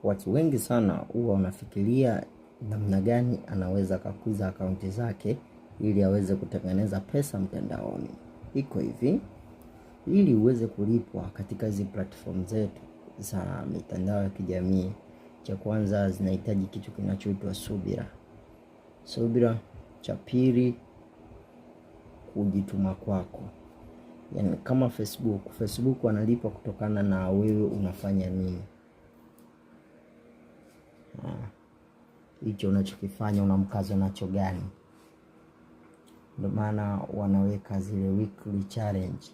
Watu wengi sana huwa wanafikiria namna gani anaweza kukuza akaunti zake ili aweze kutengeneza pesa mtandaoni. Iko hivi, ili uweze kulipwa katika hizi platform zetu za mitandao ya kijamii, cha kwanza zinahitaji kitu kinachoitwa subira. Cha pili, kujituma kwako. Yani kama Facebook wanalipa kutokana na wewe unafanya nini. Hicho unachokifanya unamkazo nacho gani. Ndio maana wanaweka zile weekly challenge,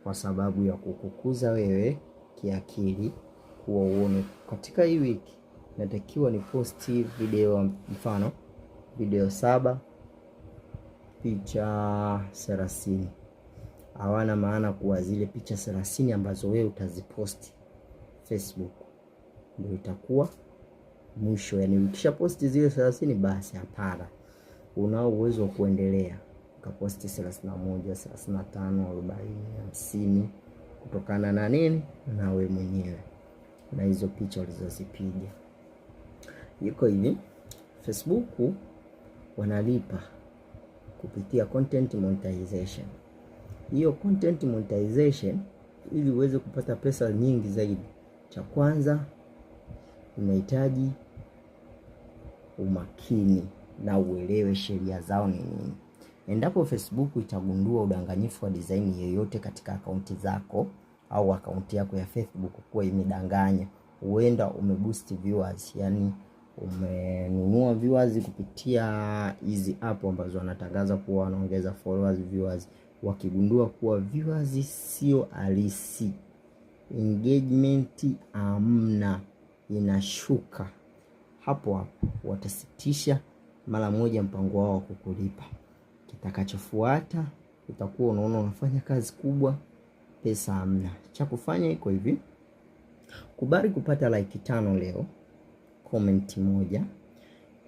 kwa sababu ya kukukuza wewe kiakili, kuwa uone katika hii wiki natakiwa ni posti video, mfano video 7 picha 30. Hawana maana kuwa zile picha 30 ambazo wewe utaziposti Facebook ndio itakuwa mwisho. Yani ukisha posti zile 30 basi hapana. Unao uwezo wa kuendelea ukaposti 31, 35, 40, 50 kutokana na nini? Na wewe mwenyewe na hizo picha ulizozipiga. Iko hivi, Facebook wanalipa kupitia content monetization. Hiyo content monetization, ili uweze kupata pesa nyingi zaidi, cha kwanza unahitaji umakini na uelewe sheria zao ni nini. Endapo Facebook itagundua udanganyifu wa design yoyote katika akaunti zako au akaunti yako ya Facebook kuwa imedanganya, huenda umeboost viewers, yani umenunua viewers kupitia hizi app ambazo wanatangaza kuwa wanaongeza followers, viewers. Wakigundua kuwa viewers sio halisi, engagement amna, inashuka, hapo watasitisha mara moja mpango wao wa kukulipa. Kitakachofuata utakuwa unaona unafanya kazi kubwa, pesa hamna. Cha kufanya iko hivi, kubali kupata like 5 leo, comment 1,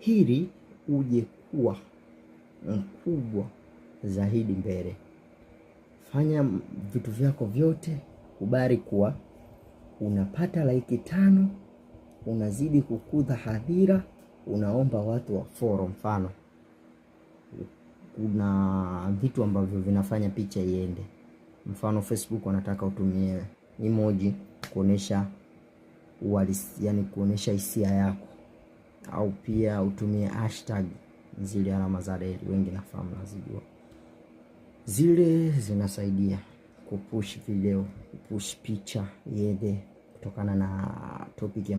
ili uje kuwa mkubwa zaidi mbele. Fanya vitu vyako vyote, kubali kuwa unapata like 5, unazidi kukuza hadhira, unaomba watu wa follow. Mfano kuna vitu ambavyo vinafanya picha iende. Mfano Facebook wanataka utumie emoji kuonesha uhalisi, yani kuonesha hisia yako, au pia utumie hashtag, zile alama za reli, wengi nafahamu nazijua. Zile zinasaidia kupush video, kupush picha iende kutokana na topic